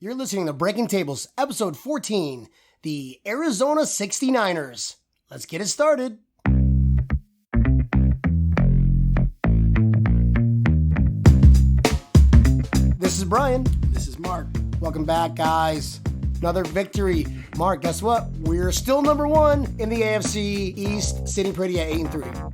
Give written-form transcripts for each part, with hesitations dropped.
You're listening to Breaking Tables, episode 14, the Arizona 69ers. Let's get it started. This is Brian. This is Mark. Welcome back, guys. Another victory. Mark, guess what? We're still number one in the AFC East, sitting pretty at 8-3.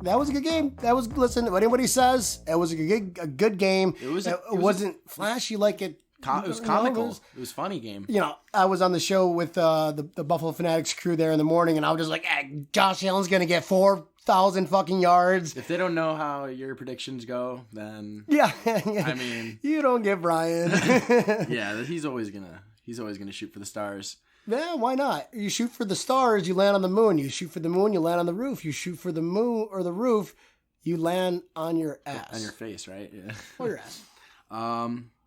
That was a good game. Listen, what anybody says, it was a good game. It wasn't flashy like it. It was comical. It was a funny game. You know, I was on the show with the Buffalo Fanatics crew there in the morning, and I was just like, Josh Allen's going to get 4,000 fucking yards. If they don't know how your predictions go, then yeah. I mean, you don't get Brian. Yeah, he's always gonna shoot for the stars. Yeah, why not? You shoot for the stars, you land on the moon. You shoot for the moon, you land on the roof. You shoot for the moon or the roof, you land on your ass. On your face, right? Yeah. Or your ass.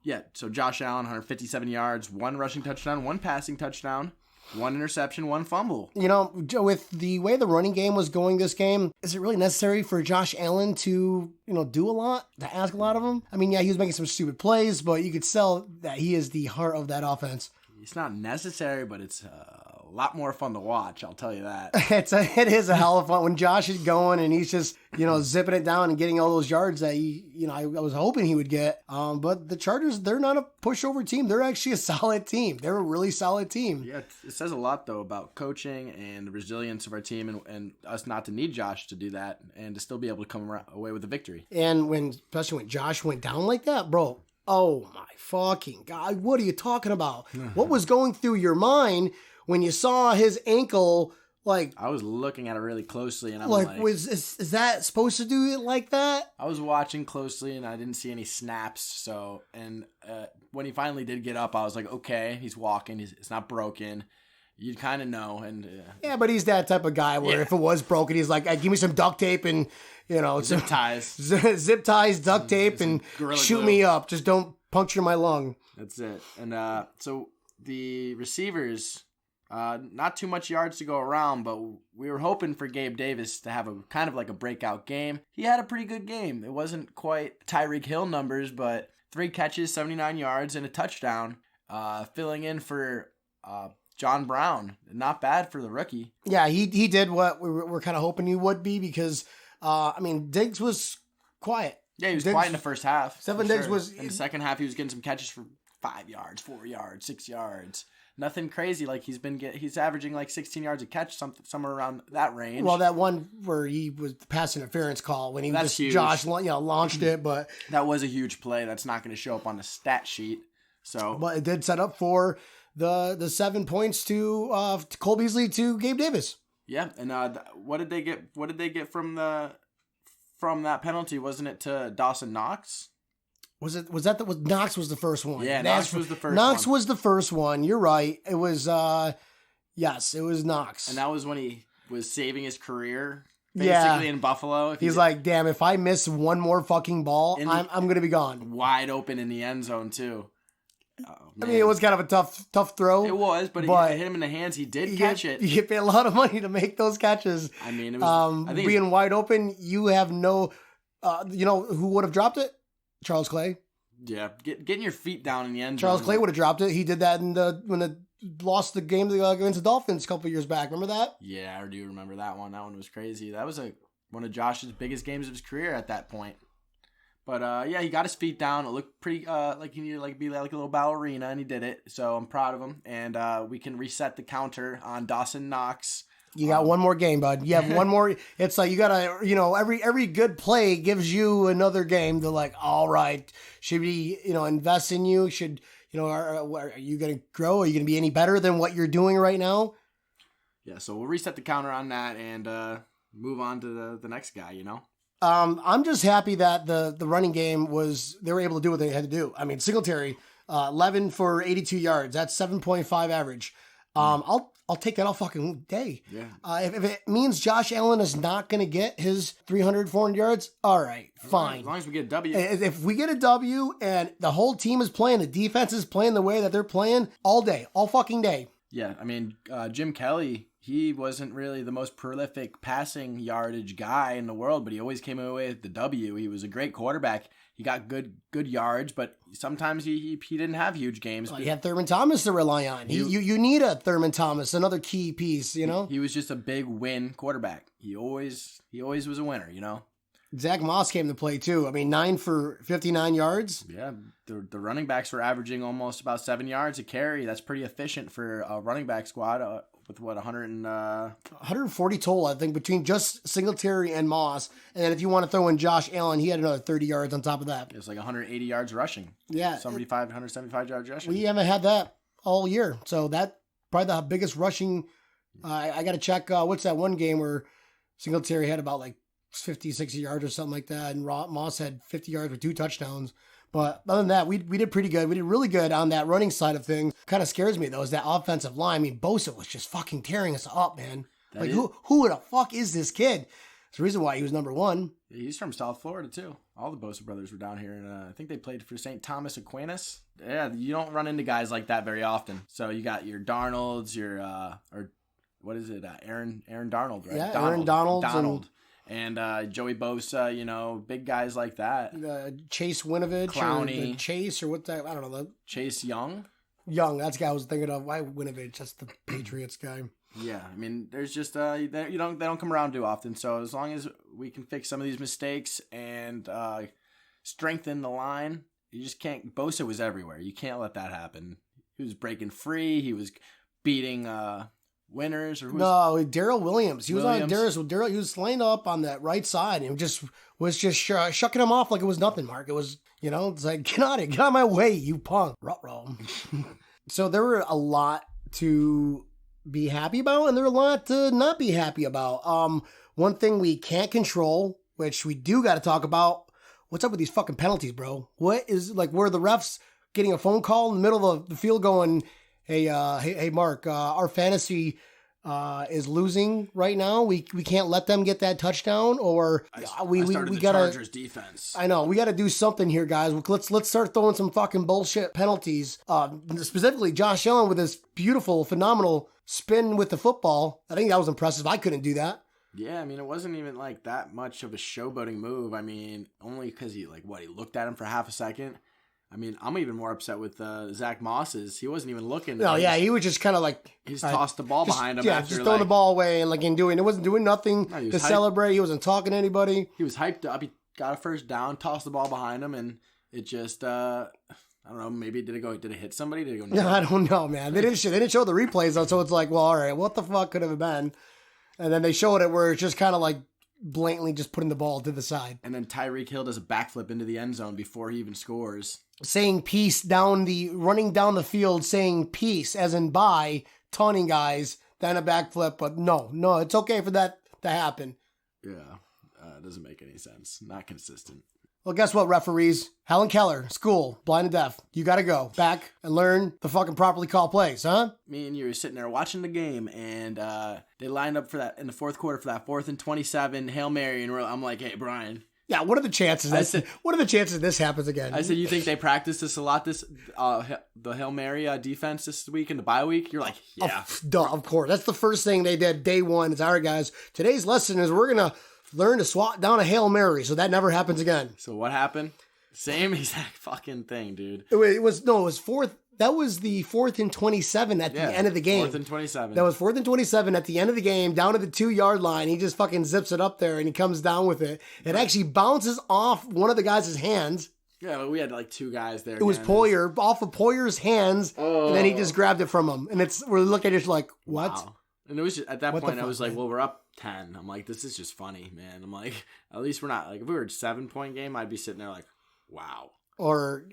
Yeah, so Josh Allen, 157 yards, 1 rushing touchdown, 1 passing touchdown, 1 interception, 1 fumble. You know, with the way the running game was going this game, is it really necessary for Josh Allen to, do a lot, to ask a lot of him? I mean, yeah, he was making some stupid plays, but you could tell that he is the heart of that offense. It's not necessary, but it's a lot more fun to watch, I'll tell you that. It is a hell of fun when Josh is going and he's just, zipping it down and getting all those yards that I was hoping he would get. But the Chargers, they're not a pushover team. They're actually a solid team. They're a really solid team. Yeah, it says a lot, though, about coaching and the resilience of our team and us not to need Josh to do that and to still be able to come away with a victory. And especially when Josh went down like that, bro. Oh my fucking God. What are you talking about? What was going through your mind when you saw his ankle? Like, I was looking at it really closely and I'm is that supposed to do it like that? I was watching closely and I didn't see any snaps. So, when he finally did get up, I was like, okay, he's walking. It's not broken. You kind of know. Yeah, but he's that type of guy where if it was broken, he's like, give me some duct tape and, zip ties. Zip ties, duct tape, and shoot me up. Just don't puncture my lung. That's it. And so the receivers, not too much yards to go around, but we were hoping for Gabe Davis to have a kind of like a breakout game. He had a pretty good game. It wasn't quite Tyreek Hill numbers, but 3 catches, 79 yards, and a touchdown, filling in for John Brown. Not bad for the rookie. Yeah, he did what we were kind of hoping he would be because, Diggs was quiet. Yeah, he was quiet in the first half. Diggs was... In the second half, he was getting some catches for 5 yards, 4 yards, 6 yards. Nothing crazy. Like he's averaging like 16 yards a catch, somewhere around that range. Well, that one where he was the pass interference call when Josh launched it, but... That was a huge play. That's not going to show up on the stat sheet. So, but it did set up for the 7 points to Cole Beasley to Gabe Davis. Yeah, and what did they get? What did they get from that penalty? Wasn't it to Dawson Knox? Knox was the first one? Yeah, Knox was the first one. Knox was the first one. You're right. It was yes, it was Knox. And that was when he was saving his career basically in Buffalo. He's like, damn, if I miss one more fucking ball, I'm gonna be gone. Wide open in the end zone too. Oh, I mean, it was kind of a tough throw. It was, but he hit him in the hands. He did catch it. You get paid a lot of money to make those catches. I mean, it was being wide open. You have no, who would have dropped it? Charles Clay. Yeah, getting your feet down in the end zone. Charles Clay would have dropped it. He did that when they lost the game against the Dolphins a couple years back. Remember that? Yeah, I do remember that one. That one was crazy. That was one of Josh's biggest games of his career at that point. But he got his feet down. It looked pretty like he needed to be like a little ballerina, and he did it. So I'm proud of him. And we can reset the counter on Dawson Knox. You got one more game, bud. You have one more. It's like you gotta, every good play gives you another game to like. All right, should we, invest in you? Should are you gonna grow? Are you gonna be any better than what you're doing right now? Yeah. So we'll reset the counter on that and move on to the next guy. I'm just happy that the running game they were able to do what they had to do. I mean, Singletary, 11 for 82 yards. That's 7.5 average. I'll take that all fucking day. Yeah. If it means Josh Allen is not going to get his 300, 400 yards, all right, fine. As long as we get a W. If we get a W and the whole team is playing, the defense is playing the way that they're playing all day, all fucking day. Yeah, I mean, Jim Kelly, he wasn't really the most prolific passing yardage guy in the world, but he always came away with the W. He was a great quarterback. He got good yards, but sometimes he didn't have huge games. Well, you had Thurman Thomas to rely on. You need a Thurman Thomas, another key piece, you know? He was just a big win quarterback. He always was a winner, you know? Zach Moss came to play too. I mean, 9 for 59 yards. Yeah, the running backs were averaging almost about 7 yards a carry. That's pretty efficient for a running back squad with what, 140 total, I think, between just Singletary and Moss. And then if you want to throw in Josh Allen, he had another 30 yards on top of that. It was like 180 yards rushing. Yeah. 175 yards rushing. We haven't had that all year. So that probably the biggest rushing. I got to check, what's that one game where Singletary had about like 50, 60 yards or something like that. And Moss had 50 yards with 2 touchdowns. But other than that, we did pretty good. We did really good on that running side of things. Kind of scares me, though, is that offensive line. I mean, Bosa was just fucking tearing us up, man. Who the fuck is this kid? It's the reason why he was number 1. He's from South Florida, too. All the Bosa brothers were down here. And I think they played for St. Thomas Aquinas. Yeah, you don't run into guys like that very often. So you got your Darnolds, your, or what is it? Aaron Darnold, right? Yeah, Aaron Donald. And Joey Bosa, you know, big guys like that. Chase Winovich. Clowney. Or Chase or what that, I don't know. Chase Young. That's the guy I was thinking of. Why Winovich? That's the Patriots guy. Yeah, I mean, there's just, they don't come around too often. So as long as we can fix some of these mistakes and strengthen the line, you just can't, Bosa was everywhere. You can't let that happen. He was breaking free. He was beating winners or no, Darrell Williams. He was on Darrell. He was laying up on that right side and was just shucking him off like it was nothing. Mark, it was, you know, it's like get out of my way, you punk. Ruh-roh. So there were a lot to be happy about, and there were a lot to not be happy about. One thing we can't control, which we do got to talk about. What's up with these fucking penalties, bro? What is like where the refs getting a phone call in the middle of the field going, Hey, Mark, our fantasy is losing right now. We can't let them get that touchdown, or we gotta Chargers defense. I know we gotta do something here, guys. Let's start throwing some fucking bullshit penalties. Specifically, Josh Allen with his beautiful, phenomenal spin with the football. I think that was impressive. I couldn't do that. Yeah, I mean, it wasn't even like that much of a showboating move. I mean, only because he looked at him for half a second. I mean, I'm even more upset with Zach Moss's. He wasn't even looking. No, yeah, he was just kind of like... He just tossed the ball behind him. Yeah, just throwing the ball away and it wasn't doing nothing to celebrate. He wasn't talking to anybody. He was hyped up. He got a first down, tossed the ball behind him, and it just... I don't know, maybe did it hit somebody? Did it go... No, I don't know, man. They didn't show the replays, though, so it's like, well, all right, what the fuck could it have been? And then they showed it where it's just kind of like blatantly just putting the ball to the side. And then Tyreek Hill does a backflip into the end zone before he even scores. Saying peace running down the field, saying peace, as in bye, taunting guys, then a backflip. But no, it's okay for that to happen. Yeah, it doesn't make any sense. Not consistent. Well, guess what, referees? Helen Keller, school, blind and deaf. You got to go back and learn to fucking properly call plays, huh? Me and you were sitting there watching the game, and they lined up for that in the fourth quarter for that 4th and 27 Hail Mary, and I'm like, hey, Brian. Yeah, what are the chances? What are the chances this happens again? I said, you think they practiced this a lot? The Hail Mary defense this week in the bye week? You're like, yeah, of course. That's the first thing they did day one. It's all right, guys. Today's lesson is we're gonna learn to swat down a Hail Mary, so that never happens again. So what happened? Same exact fucking thing, dude. It was fourth. That was the 4th and 27 at the end of the game. 4th and 27. That was 4th and 27 at the end of the game, down to the 2-yard line. He just fucking zips it up there and he comes down with it. It actually bounces off one of the guys' hands. Yeah, but we had like 2 guys there. It was Poyer, off of Poyer's hands, and then he just grabbed it from him. And we're looking at it like, what? Wow. And it was just, at that point, I was like, well, we're up 10. I'm like, this is just funny, man. I'm like, at least we're not, like, if we were a 7-point game, I'd be sitting there like, wow. Or,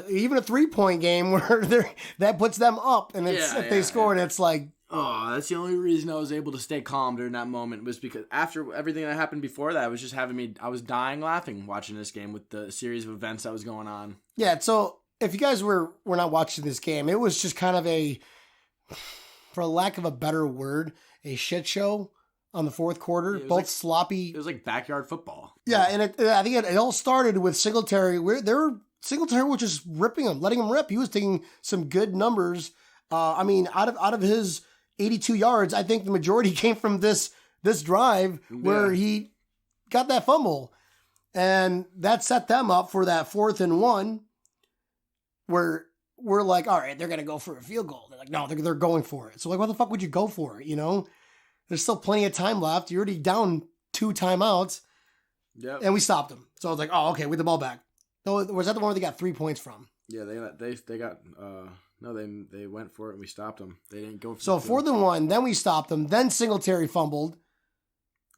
even a 3-point game where that puts them up. And if they score, and it's like... Oh, that's the only reason I was able to stay calm during that moment was because after everything that happened before that, it was just I was dying laughing watching this game with the series of events that was going on. Yeah, so if you guys were not watching this game, it was just kind of for lack of a better word, a shit show on the fourth quarter. Both sloppy. It was like backyard football. Yeah, and I think it all started with Singletary. Singletary was just ripping him, letting him rip. He was taking some good numbers. Out of his 82 yards, I think the majority came from this drive where he got that fumble. And that set them up for that 4th and 1 where we're like, all right, they're going to go for a field goal. They're like, no, they're going for it. So like, why the fuck would you go for it? You know, there's still plenty of time left. You're already down 2 timeouts. Yep. And we stopped them. So I was like, oh, okay, with the ball back. No, was that the one where they got 3 points from? Yeah, they got they went for it and we stopped them. They didn't go for it. So 4th and 1, then we stopped them. Then Singletary fumbled.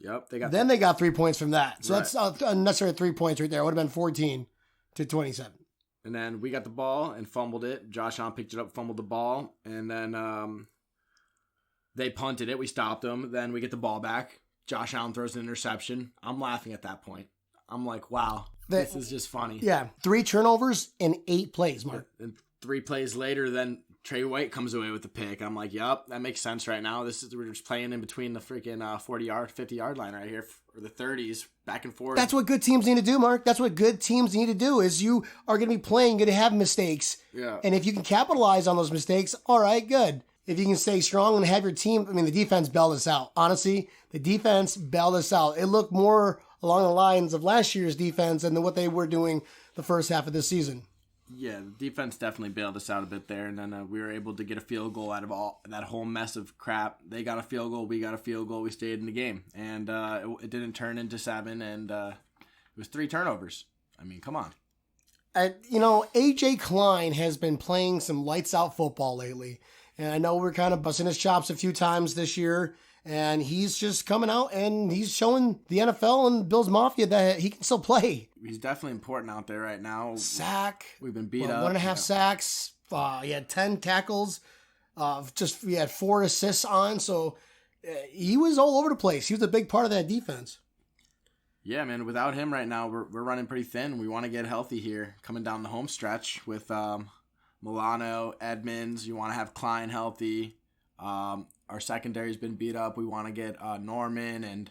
Yep, they got 3 points from that. So that's unnecessary 3 points right there. It would have been 14-27. And then we got the ball and fumbled it. Josh Allen picked it up, fumbled the ball, and then they punted it. We stopped them. Then we get the ball back. Josh Allen throws an interception. I'm laughing at that point. I'm like, wow, this is just funny. Yeah, 3 turnovers in 8 plays, Mark. And 3 plays later, then Trey White comes away with the pick. I'm like, yep, that makes sense right now. We're just playing in between the freaking 40-yard, 50-yard line right here, or the 30s, back and forth. That's what good teams need to do, Mark. That's what good teams need to do is you are going to be playing, going to have mistakes. Yeah. And if you can capitalize on those mistakes, all right, good. If you can stay strong and have your team, I mean, the defense bailed us out. Honestly, the defense bailed us out. It looked more along the lines of last year's defense than what they were doing the first half of this season. Yeah, the defense definitely bailed us out a bit there, and then we were able to get a field goal out of all that whole mess of crap. They got a field goal, we got a field goal, we stayed in the game, and it didn't turn into 7, and it was 3 turnovers. I mean, come on. AJ Klein has been playing some lights out football lately, and I know we're kind of busting his chops a few times this year, and he's just coming out and he's showing the NFL and Bills Mafia that he can still play. He's definitely important out there right now. Sack. We've been beat up. 1.5 sacks. He had 10 tackles. He had 4 assists on. So he was all over the place. He was a big part of that defense. Yeah, man. Without him right now, we're running pretty thin. We want to get healthy here coming down the home stretch with Milano, Edmonds. You want to have Klein healthy. Our secondary's been beat up. We want to get Norman and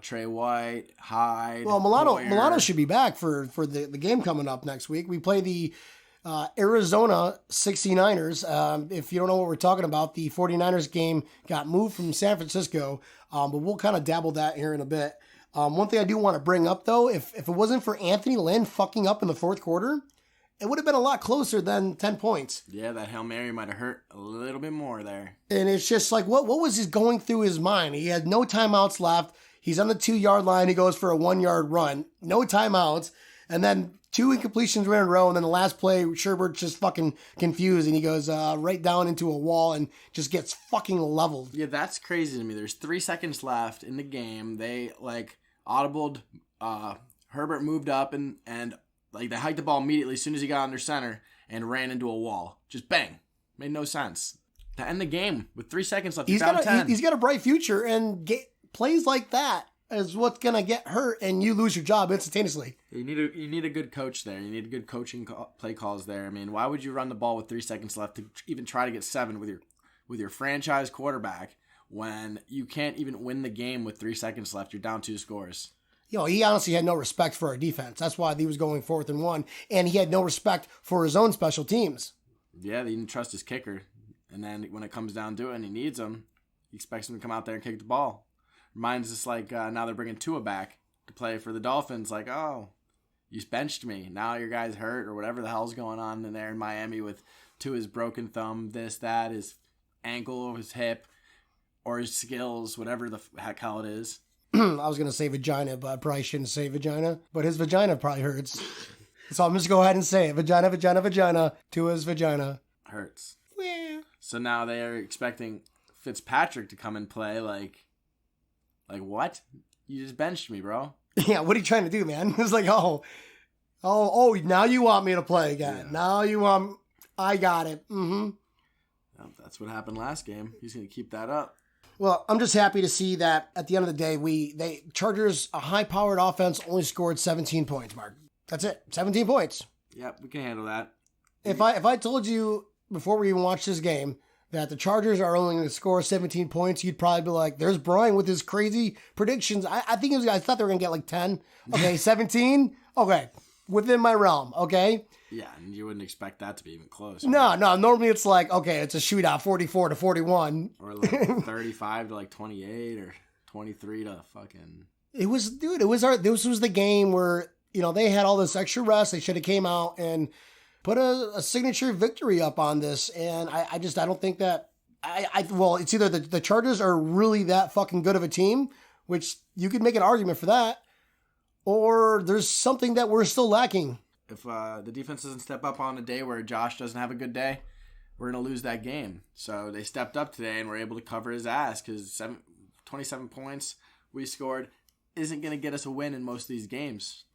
Trey White, Hyde. Well, Milano should be back for the game coming up next week. We play the Arizona 69ers. If you don't know what we're talking about, the 49ers game got moved from San Francisco, but we'll kind of dabble that here in a bit. One thing I do want to bring up, though, if it wasn't for Anthony Lynn fucking up in the 4th quarter, it would have been a lot closer than 10 points. Yeah, that Hail Mary might have hurt a little bit more there. And it's just like, what was going through his mind? He had no timeouts left. He's on the 2-yard line. He goes for a 1-yard run. No timeouts. And then 2 incompletions were in a row. And then the last play, Sherbert's just fucking confused. And he goes right down into a wall and just gets fucking leveled. Yeah, that's crazy to me. There's 3 seconds left in the game. They, audibled. Herbert moved up and they hiked the ball immediately as soon as he got under center and ran into a wall. Just bang. Made no sense. To end the game with 3 seconds left, he's got 10. He's got a bright future, and plays like that is what's going to get hurt, and you lose your job instantaneously. You need a good coach there. You need good coaching play calls there. I mean, why would you run the ball with 3 seconds left to even try to get 7 with your franchise quarterback when you can't even win the game with 3 seconds left? You're down 2 scores. He honestly had no respect for our defense. That's why he was going 4th and 1, and he had no respect for his own special teams. Yeah, he didn't trust his kicker. And then when it comes down to it and he needs him, he expects him to come out there and kick the ball. Reminds us now they're bringing Tua back to play for the Dolphins. Like, oh, you benched me. Now your guy's hurt or whatever the hell's going on in there in Miami with Tua's broken thumb, this, that, his ankle, his hip, or his skills, whatever the heck hell it is. I was going to say vagina, but I probably shouldn't say vagina. But his vagina probably hurts. So I'm just going to go ahead and say it. Vagina, vagina, vagina. Tua's vagina. Hurts. Yeah. So now they are expecting Fitzpatrick to come and play. Like what? You just benched me, bro. Yeah, what are you trying to do, man? It's like, oh, now you want me to play again. Yeah. I got it. Mm-hmm. Well, that's what happened last game. He's going to keep that up. Well, I'm just happy to see that at the end of the day, Chargers, a high-powered offense, only scored 17 points, Mark. That's it. 17 points. Yep, we can handle that. If I told you before we even watched this game that the Chargers are only going to score 17 points, you'd probably be like, there's Brian with his crazy predictions. I thought they were going to get like 10. Okay, 17? Okay. within my realm, okay? Yeah, and you wouldn't expect that to be even close. No. Normally it's like, okay, it's a shootout, 44-41. Or like 35 to like 28 or 23 to fucking... This was the game where, they had all this extra rest. They should have came out and put a signature victory up on this. And I don't think that... Well, it's either the Chargers are really that fucking good of a team, which you could make an argument for that, or there's something that we're still lacking. If the defense doesn't step up on a day where Josh doesn't have a good day, we're going to lose that game. So they stepped up today and were able to cover his ass because 27 points we scored isn't going to get us a win in most of these games.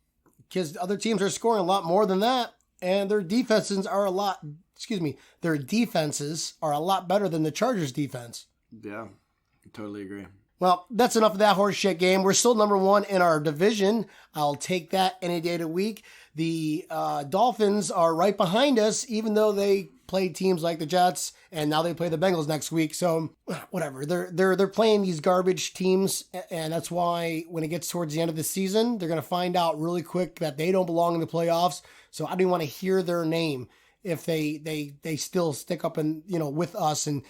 Because other teams are scoring a lot more than that, and their defenses are a lot better than the Chargers' defense. Yeah, I totally agree. Well, that's enough of that horse shit game. We're still number one in our division. I'll take that any day of the week. The Dolphins are right behind us, even though they played teams like the Jets, and now they play the Bengals next week. So whatever. They're playing these garbage teams, and that's why when it gets towards the end of the season, they're gonna find out really quick that they don't belong in the playoffs. So I don't even want to hear their name if they still stick up and with us and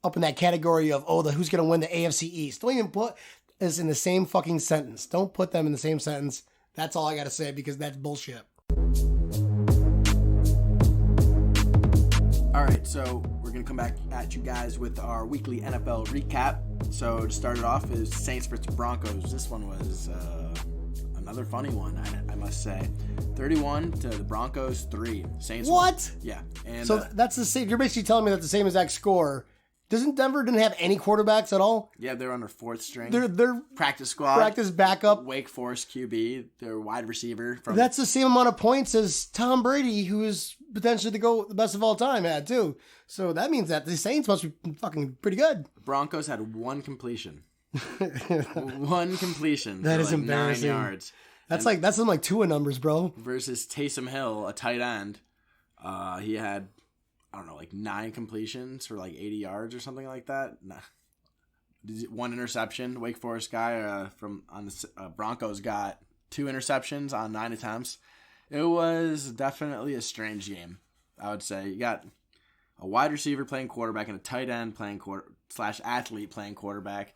up in that category of who's gonna win the AFC East. Don't even put us in the same fucking sentence. Don't put them in the same sentence. That's all I gotta say because that's bullshit. All right, so we're going to come back at you guys with our weekly NFL recap. So to start it off is Saints versus Broncos. This one was another funny one, I must say. 31 to the Broncos 3. Saints. What? Won. Yeah. And so that's the same. You're basically telling me that's the same exact score. Doesn't Denver didn't have any quarterbacks at all? Yeah, they're on their fourth string. They're practice squad. Practice backup. Wake Forest QB. Their wide receiver. That's the same amount of points as Tom Brady, who is potentially the best of all time, had too. So that means that the Saints must be fucking pretty good. The Broncos had one completion. One completion. That is embarrassing. 9 yards. That's something like Tua numbers, bro. Versus Taysom Hill, a tight end. He had, I don't know, like 9 completions for like 80 yards or something like that. Nah. 1 interception. Wake Forest guy from on the Broncos got 2 interceptions on 9 attempts. It was definitely a strange game, I would say. You got a wide receiver playing quarterback and a tight end playing athlete playing quarterback.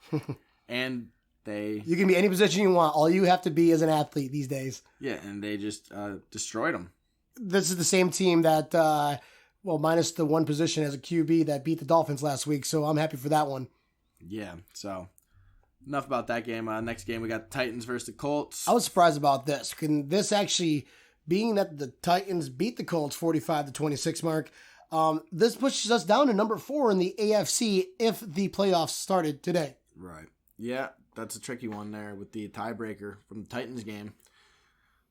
And you can be any position you want. All you have to be is an athlete these days. Yeah, and they just destroyed them. This is the same team that, minus the one position as a QB that beat the Dolphins last week, so I'm happy for that one. Yeah, so enough about that game. Next game, we got the Titans versus the Colts. I was surprised about this. Can this actually, being that the Titans beat the Colts 45-26, Mark, this pushes us down to number 4 in the AFC if the playoffs started today. Right. Yeah, that's a tricky one there with the tiebreaker from the Titans game.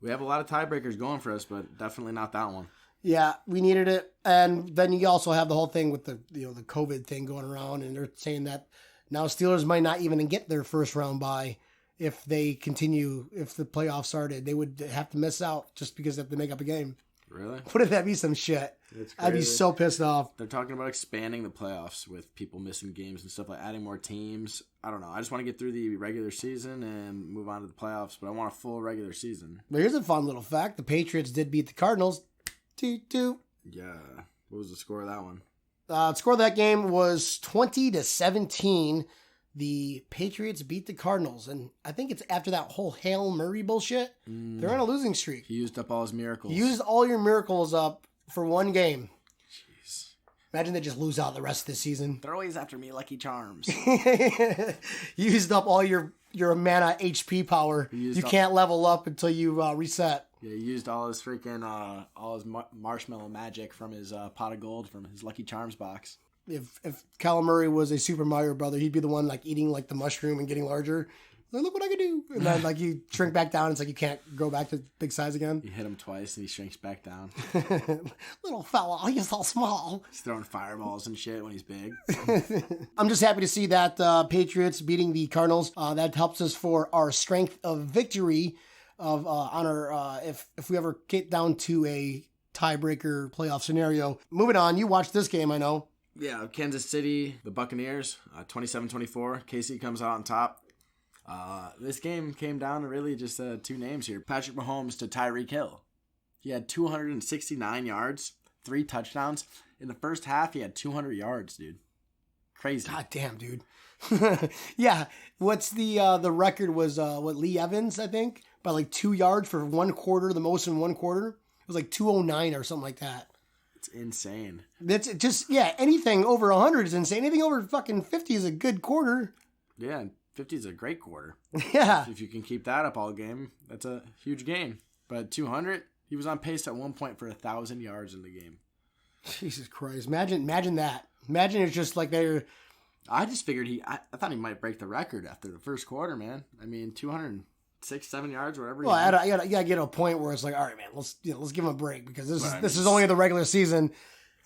We have a lot of tiebreakers going for us, but definitely not that one. Yeah, we needed it. And then you also have the whole thing with the COVID thing going around, and they're saying that now Steelers might not even get their first round bye if they continue, if the playoffs started. They would have to miss out just because they have to make up a game. Really? Wouldn't that be some shit? I'd be so pissed off. They're talking about expanding the playoffs with people missing games and stuff, like adding more teams. I don't know. I just want to get through the regular season and move on to the playoffs, but I want a full regular season. But here's a fun little fact. The Patriots did beat the Cardinals 2-2. Yeah. What was the score of that one? The score of that game was 20-17. The Patriots beat the Cardinals, and I think it's after that whole Hail Murray bullshit. They're on a losing streak. He used up all his miracles. You used all your miracles up for one game. Jeez. Imagine they just lose out the rest of the season. They're always after me, Lucky Charms. You used up all your mana HP power. You can't level up until you reset. Yeah, he used all his freaking marshmallow magic from his pot of gold from his Lucky Charms box. If Kyler Murray was a Super Mario brother, he'd be the one like eating like the mushroom and getting larger. Like, look what I can do. And then like you shrink back down. It's like you can't go back to big size again. You hit him twice and he shrinks back down. Little fella, he's all small. He's throwing fireballs and shit when he's big. I'm just happy to see that Patriots beating the Cardinals. That helps us for our strength of victory of on our if we ever get down to a tiebreaker playoff scenario. Moving on, you watched this game, I know. Yeah, Kansas City, the Buccaneers, 27-24. KC comes out on top. This game came down to really just 2 names here. Patrick Mahomes to Tyreek Hill. He had 269 yards, 3 touchdowns. In the first half, he had 200 yards, dude. Crazy. God damn, dude. Yeah. What's the record was, Lee Evans, I think, by like 2 yards for 1 quarter, the most in 1 quarter. It was like 209 or something like that. It's insane. That's just, yeah, anything over 100 is insane. Anything over fucking 50 is a good quarter. Yeah, 50 is a great quarter. Yeah. If you can keep that up all game, that's a huge game. But 200, he was on pace at one point for 1,000 yards in the game. Jesus Christ. Imagine that. Imagine it's just like they're... I just figured I thought he might break the record after the first quarter, man. I mean, 206, 7 yards, whatever. Well, I gotta get to a point where it's like, all right, man, let's give him a break because this is only the regular season.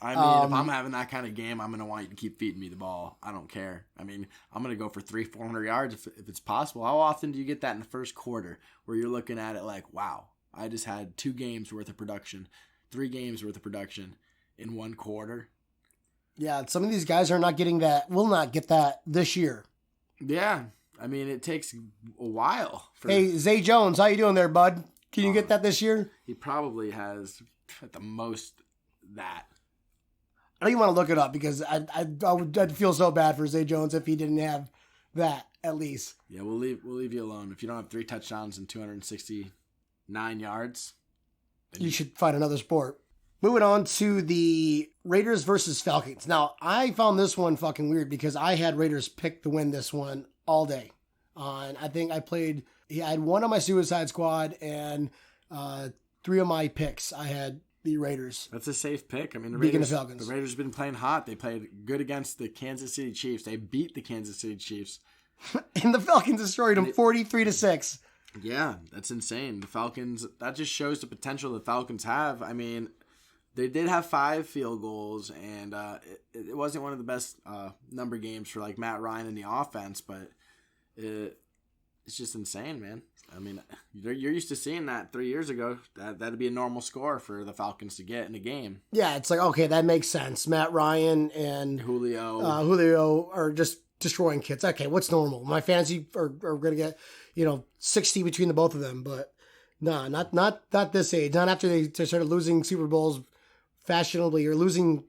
I mean, if I'm having that kind of game, I'm going to want you to keep feeding me the ball. I don't care. I mean, I'm going to go for 300-400 yards if it's possible. How often do you get that in the first quarter where you're looking at it like, wow, I just had 2 games worth of production, 3 games worth of production in 1 quarter? Yeah, some of these guys are not getting that, will not get that this year. Yeah. I mean, it takes a while. Hey, Zay Jones, how you doing there, bud? Can you get that this year? He probably has at the most that. I don't even want to look it up because I'd feel so bad for Zay Jones if he didn't have that at least. Yeah, we'll leave you alone. If you don't have 3 touchdowns and 269 yards, you should find another sport. Moving on to the Raiders versus Falcons. Now, I found this one fucking weird because I had Raiders pick to win this one all day. I think I had 1 on my suicide squad and 3 of my picks. I had the Raiders. That's a safe pick. I mean, the Falcons. The Raiders have been playing hot. They played good against the Kansas City Chiefs. They beat the Kansas City Chiefs. And the Falcons destroyed them 43-6. Yeah, that's insane. The Falcons, that just shows the potential the Falcons have. I mean, they did have 5 field goals, and it wasn't one of the best number games for like Matt Ryan in the offense, but it's just insane, man. I mean, you're used to seeing that 3 years ago. That'd be a normal score for the Falcons to get in a game. Yeah, it's like, okay, that makes sense. Matt Ryan and Julio are just destroying kids. Okay, what's normal? My fantasy are going to get 60 between the both of them, but no, not this age. Not after they started losing Super Bowls fashionably or losing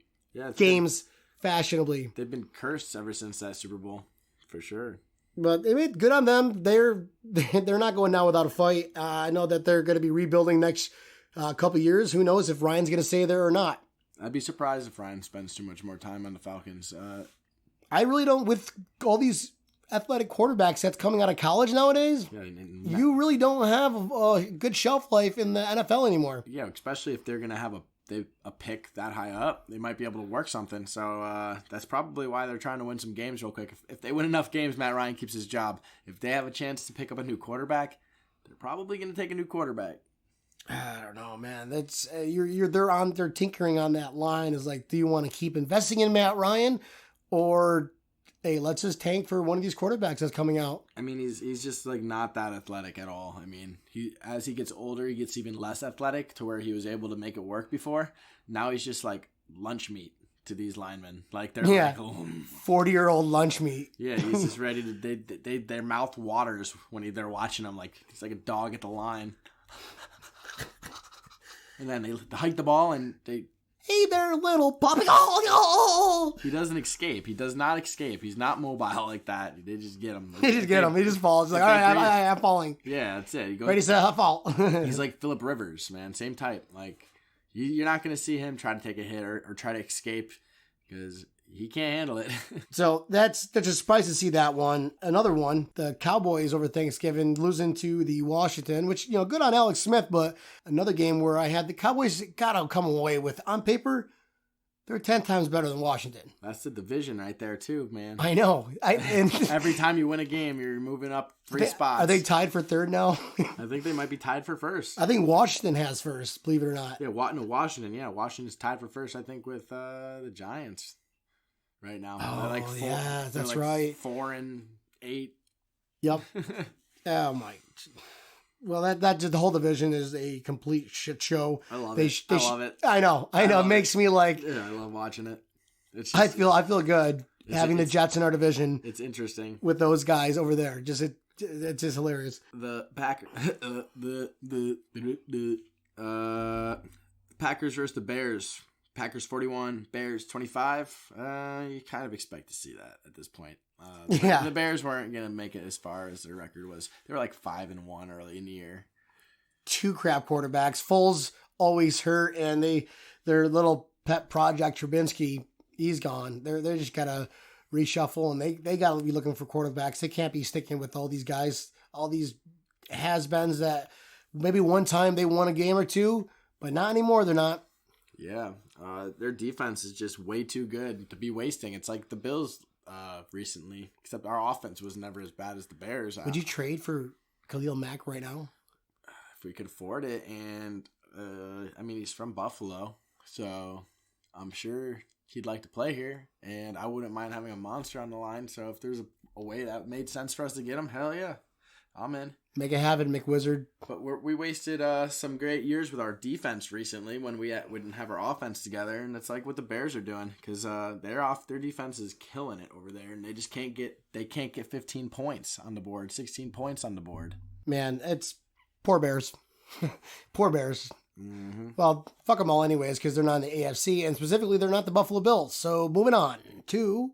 games fashionably. They've been cursed ever since that Super Bowl, for sure. But good on them. They're not going down without a fight. I know that they're going to be rebuilding next couple years. Who knows if Ryan's going to stay there or not? I'd be surprised if Ryan spends too much more time on the Falcons. I really don't. With all these athletic quarterbacks that's coming out of college nowadays, you really don't have a good shelf life in the NFL anymore. Yeah, especially if they're going to have a pick that high up, they might be able to work something. So that's probably why they're trying to win some games real quick. If they win enough games, Matt Ryan keeps his job. If they have a chance to pick up a new quarterback, they're probably going to take a new quarterback. I don't know, man. That's they're tinkering on that line. Is like, do you want to keep investing in Matt Ryan, or hey, let's just tank for one of these quarterbacks that's coming out? I mean, he's just like not that athletic at all. I mean, as he gets older, he gets even less athletic to where he was able to make it work before. Now he's just like lunch meat to these linemen. Like they're like 40-year-old lunch meat. Yeah, he's just ready to. Their mouth waters when they're watching him. Like he's like a dog at the line. And then they hike the ball and they. Hey there, little puppy. Oh. He doesn't escape. He does not escape. He's not mobile like that. They just get him. They just get him. He just falls. He's like, all right, I'm falling. Yeah, that's it. He goes, ready, set, I fall. He's like Phillip Rivers, man. Same type. Like, you're not going to see him try to take a hit or try to escape because he can't handle it. So that's a surprise to see that one. Another one, the Cowboys over Thanksgiving losing to the Washington, which, good on Alex Smith, but another game where I had the Cowboys gotta come away with, on paper, they're 10 times better than Washington. That's the division right there too, man. I know. And every time you win a game, you're moving up 3 spots. Are they tied for third now? I think they might be tied for first. I think Washington has first, believe it or not. Yeah, Washington. Yeah, Washington's tied for first, I think, with the Giants. Right now, they're like that's like right. 4-8. Yep. Oh my. Well, that the whole division is a complete shit show. I love it. I love it. I know. It makes me like. Yeah, I love watching it. It's just, I feel good having the Jets in our division. It's interesting with those guys over there. It's just hilarious. The Packers. Packers versus the Bears. Packers 41, Bears 25. You kind of expect to see that at this point. The Bears weren't going to make it as far as their record was. They were like 5-1 early in the year. 2 crap quarterbacks. Foles always hurt, and their little pet project, Trubinsky, he's gone. They're just got to reshuffle, and they got to be looking for quarterbacks. They can't be sticking with all these guys, all these has-beens that maybe one time they won a game or two, but not anymore. They're not. Yeah, their defense is just way too good to be wasting. It's like the Bills recently, except our offense was never as bad as the Bears. Would you trade for Khalil Mack right now? If we could afford it, and he's from Buffalo, so I'm sure he'd like to play here, and I wouldn't mind having a monster on the line. So if there's a way that made sense for us to get him, hell yeah, I'm in. Make it happen, McWizard. But we wasted some great years with our defense recently when we didn't have our offense together, and it's like what the Bears are doing because their defense is killing it over there, and they just can't get 15 points on the board, 16 points on the board. Man, it's poor Bears. Poor Bears. Mm-hmm. Well, fuck them all anyways because they're not in the AFC, and specifically they're not the Buffalo Bills. So moving on to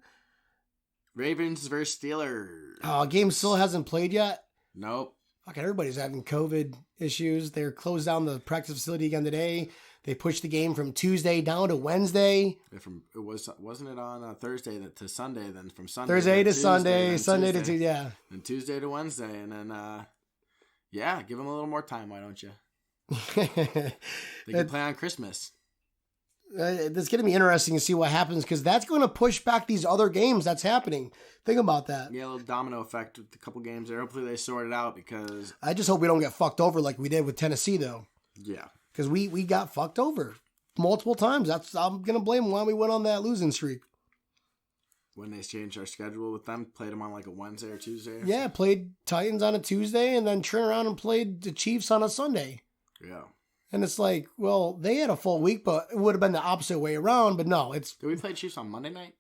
Ravens versus Steelers. Game still hasn't played yet. Nope. Fuck, everybody's having COVID issues. They're closed down the practice facility again today. They pushed the game from Tuesday down to Wednesday. Wasn't it on Thursday to Sunday? Then from Sunday Thursday to Tuesday, Sunday, Sunday Tuesday, to Tuesday, yeah. And Tuesday to Wednesday, and then give them a little more time. Why don't you? They can play on Christmas. It's going to be interesting to see what happens because that's going to push back these other games that's happening. Think about that. Yeah, a little domino effect with a couple games there. Hopefully they sort it out because... I just hope we don't get fucked over like we did with Tennessee, though. Yeah. Because we got fucked over multiple times. I'm going to blame why we went on that losing streak. When they changed our schedule with them, played them on like a Wednesday or Tuesday? Yeah, played Titans on a Tuesday and then turned around and played the Chiefs on a Sunday. Yeah. And it's like, well, they had a full week, but it would have been the opposite way around. But no, it's... Did we play Chiefs on Monday night?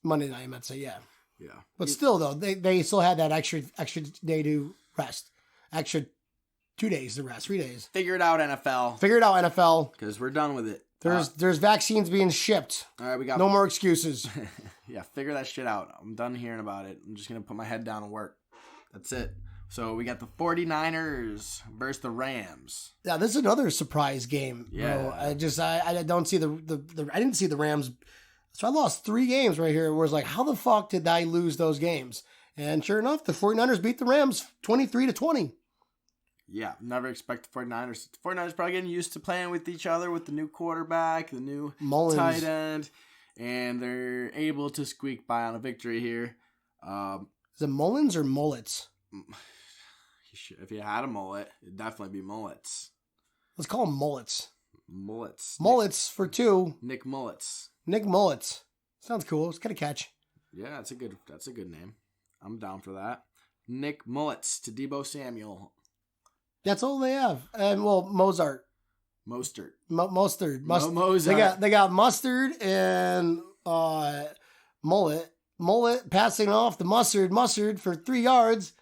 Monday night, I meant to say, yeah. Yeah. But still, though, they still had that extra day to rest. Extra 2 days to rest, 3 days. Figure it out, NFL. Figure it out, NFL. Because we're done with it. There's vaccines being shipped. All right, we got... No more excuses. Yeah, figure that shit out. I'm done hearing about it. I'm just going to put my head down and work. That's it. So we got the 49ers versus the Rams. Yeah, this is another surprise game. Yeah. Bro. I don't see I didn't see the Rams. So I lost 3 games right here where it's like, how the fuck did I lose those games? And sure enough, the 49ers beat the Rams 23-20. Yeah, never expect the 49ers. The 49ers probably getting used to playing with each other with the new quarterback, the new Mullins. Tight end, and they're able to squeak by on a victory here. Is it Mullins or Mullets? If you had a mullet, it'd definitely be Mullets. Let's call them Mullets. Mullets. Mullets for 2. Nick Mullets. Nick Mullets. Sounds cool. It's got a catch. Yeah, that's a good name. I'm down for that. Nick Mullets to Debo Samuel. That's all they have. And Mozart. Mostert. Mustard. Mozart. They got Mustard and Mullet. Mullet passing off the Mustard for 3 yards.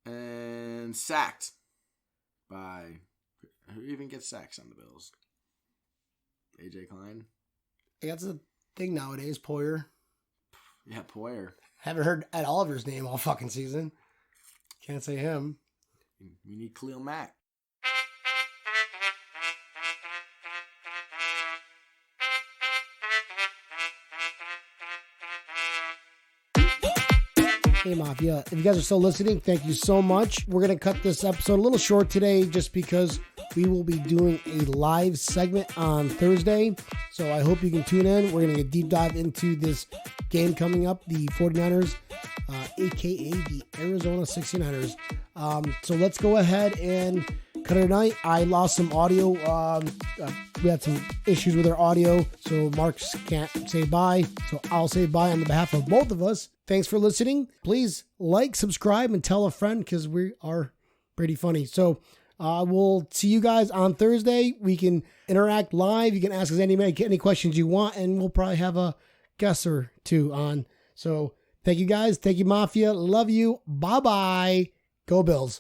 And sacked by... Who even gets sacks on the Bills? AJ Klein? That's the thing nowadays, Poyer. Yeah, Poyer. Haven't heard Ed Oliver's name all fucking season. Can't say him. We need Khalil Mack. Hey Mafia, if you guys are still listening, thank you so much. We're going to cut this episode a little short today just because we will be doing a live segment on Thursday. So I hope you can tune in. We're going to get deep dive into this game coming up, the 49ers, aka the Arizona 69ers. So let's go ahead and cut it tonight. I lost some audio. We had some issues with our audio, so Mark can't say bye. So I'll say bye on the behalf of both of us. Thanks for listening. Please like, subscribe, and tell a friend because we are pretty funny. So we'll see you guys on Thursday. We can interact live. You can ask us any questions you want, and we'll probably have a guest or 2 on. So thank you guys. Thank you, Mafia. Love you. Bye-bye. Go Bills.